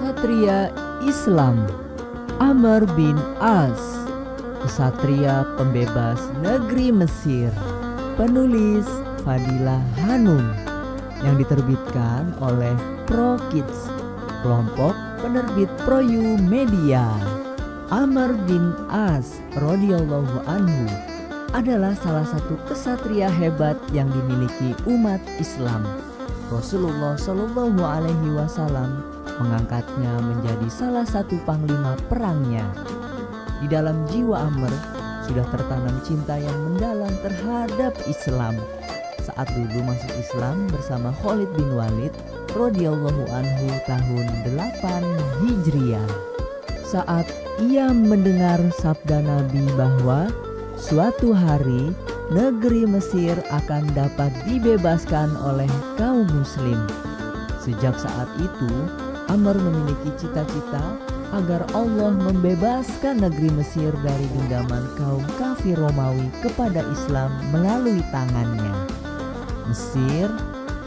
Ksatria Islam Amr bin As, ksatria pembebas negeri Mesir. Penulis Fadilah Hanum, yang diterbitkan oleh Pro Kids, kelompok penerbit Proyu Media. Amr bin As radhiyallahu anhu adalah salah satu ksatria hebat yang dimiliki umat Islam. Rasulullah Shallallahu Alaihi Wasallam mengangkatnya menjadi salah satu panglima perangnya. Di dalam jiwa Amr sudah tertanam cinta yang mendalam terhadap Islam. Saat dulu masuk Islam bersama Khalid bin Walid radhiyallahu anhu tahun 8 Hijriah. Saat ia mendengar sabda Nabi bahwa suatu hari negeri Mesir akan dapat dibebaskan oleh kaum muslim. Sejak saat itu, Amr memiliki cita-cita agar Allah membebaskan negeri Mesir dari genggaman kaum kafir Romawi kepada Islam melalui tangannya. Mesir,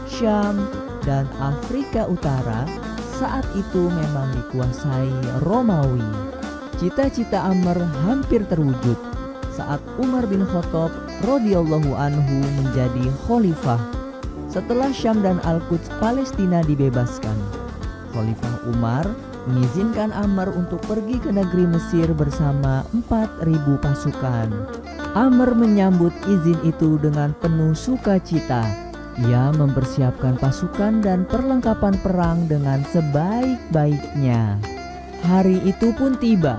Syam, dan Afrika Utara saat itu memang dikuasai Romawi. Cita-cita Amr hampir terwujud saat Umar bin Khattab radhiyallahu anhu menjadi khalifah setelah Syam dan Al-Quds Palestina dibebaskan. Khalifah Umar mengizinkan Amr untuk pergi ke negeri Mesir bersama 4.000 pasukan. Amr menyambut izin itu dengan penuh sukacita. Ia mempersiapkan pasukan dan perlengkapan perang dengan sebaik-baiknya. Hari itu pun tiba.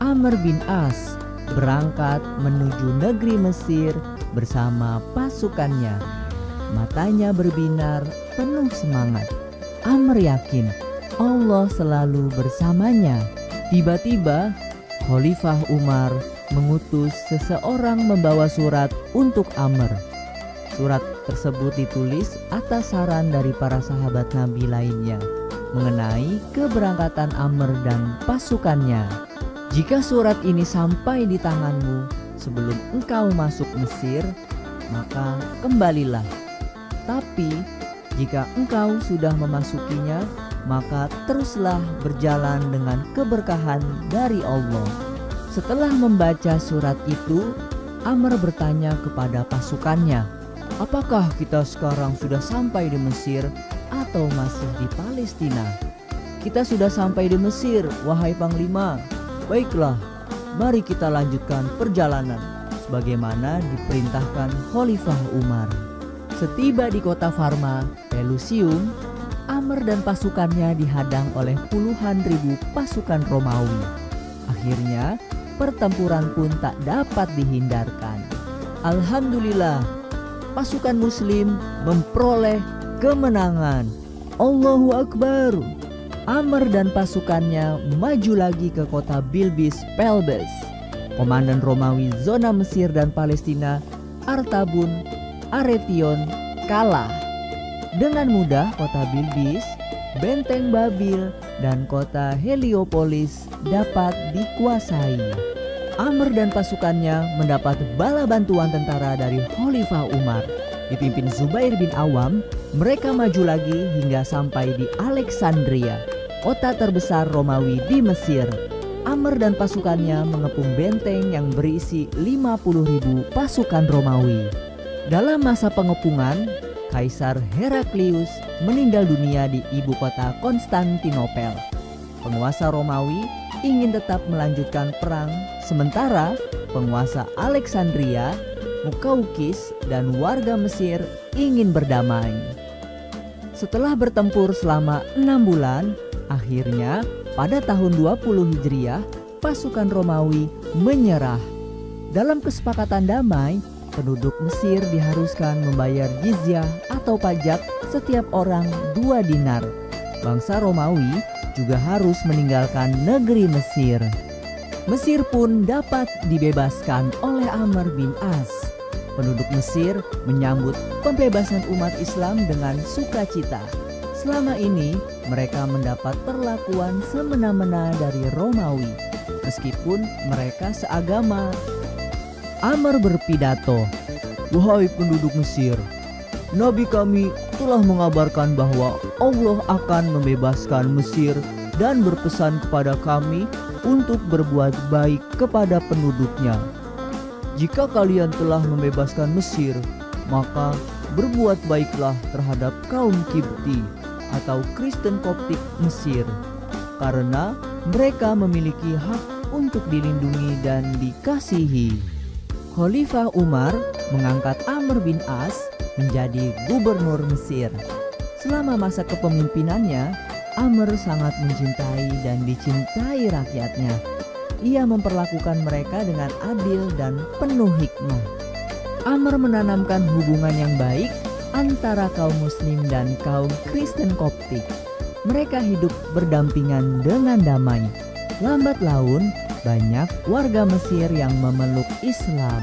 Amr bin As berangkat menuju negeri Mesir bersama pasukannya. Matanya berbinar penuh semangat. Amr yakin Allah selalu bersamanya. Tiba-tiba Khalifah Umar mengutus seseorang membawa surat untuk Amr. Surat tersebut ditulis atas saran dari para sahabat Nabi lainnya mengenai keberangkatan Amr dan pasukannya. Jika surat ini sampai di tanganmu sebelum engkau masuk Mesir, maka kembalilah. Tapi jika engkau sudah memasukinya, maka teruslah berjalan dengan keberkahan dari Allah. Setelah membaca surat itu, Amr bertanya kepada pasukannya, apakah kita sekarang sudah sampai di Mesir atau masih di Palestina? Kita sudah sampai di Mesir, wahai Panglima. Baiklah, mari kita lanjutkan perjalanan sebagaimana diperintahkan Khalifah Umar. Setiba di kota Farma, Pelusium, Amr dan pasukannya dihadang oleh puluhan ribu pasukan Romawi. Akhirnya, pertempuran pun tak dapat dihindarkan. Alhamdulillah, pasukan muslim memperoleh kemenangan. Allahu Akbar. Amr dan pasukannya maju lagi ke kota Bilbis Pelbes. Komandan Romawi zona Mesir dan Palestina, Artabun Aretion, kalah. Dengan mudah kota Bilbis, benteng Babil, dan kota Heliopolis dapat dikuasai. Amr dan pasukannya mendapat bala bantuan tentara dari Khalifah Umar. Dipimpin Zubair bin Awam, mereka maju lagi hingga sampai di Alexandria, kota terbesar Romawi di Mesir. Amr dan pasukannya mengepung benteng yang berisi 50.000 pasukan Romawi. Dalam masa pengepungan, Kaisar Heraklius meninggal dunia di ibu kota Konstantinopel. Penguasa Romawi ingin tetap melanjutkan perang, sementara penguasa Alexandria, Mukaukis, dan warga Mesir ingin berdamai. Setelah bertempur selama 6 bulan, akhirnya pada tahun 20 Hijriah, pasukan Romawi menyerah. Dalam kesepakatan damai, penduduk Mesir diharuskan membayar jizyah atau pajak setiap orang 2 dinar. Bangsa Romawi juga harus meninggalkan negeri Mesir. Mesir pun dapat dibebaskan oleh Amr bin As. Penduduk Mesir menyambut pembebasan umat Islam dengan sukacita. Selama ini mereka mendapat perlakuan semena-mena dari Romawi, meskipun mereka seagama. Amr berpidato, wahai penduduk Mesir, Nabi kami telah mengabarkan bahwa Allah akan membebaskan Mesir dan berpesan kepada kami untuk berbuat baik kepada penduduknya. Jika kalian telah membebaskan Mesir, maka berbuat baiklah terhadap kaum Kipti atau Kristen Koptik Mesir, karena mereka memiliki hak untuk dilindungi dan dikasihi. Khalifah Umar mengangkat Amr bin As menjadi gubernur Mesir. Selama masa kepemimpinannya, Amr sangat mencintai dan dicintai rakyatnya. Ia memperlakukan mereka dengan adil dan penuh hikmah. Amr menanamkan hubungan yang baik antara kaum Muslim dan kaum Kristen Koptik. Mereka hidup berdampingan dengan damai. Lambat laun, banyak warga Mesir yang memeluk Islam.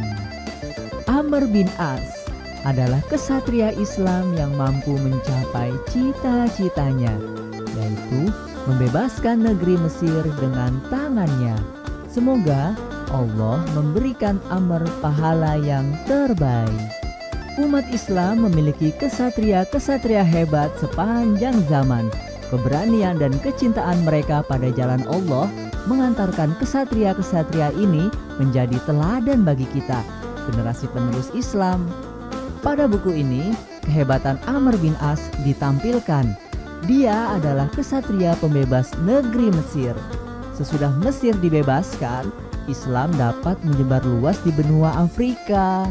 Amr bin As adalah kesatria Islam yang mampu mencapai cita-citanya, yaitu membebaskan negeri Mesir dengan tangannya. Semoga Allah memberikan Amr pahala yang terbaik. Umat Islam memiliki kesatria-kesatria hebat sepanjang zaman. Keberanian dan kecintaan mereka pada jalan Allah mengantarkan kesatria-kesatria ini menjadi teladan bagi kita, generasi penerus Islam. Pada buku ini, kehebatan Amr bin As ditampilkan. Dia adalah kesatria pembebas negeri Mesir. Sesudah Mesir dibebaskan, Islam dapat menyebar luas di benua Afrika.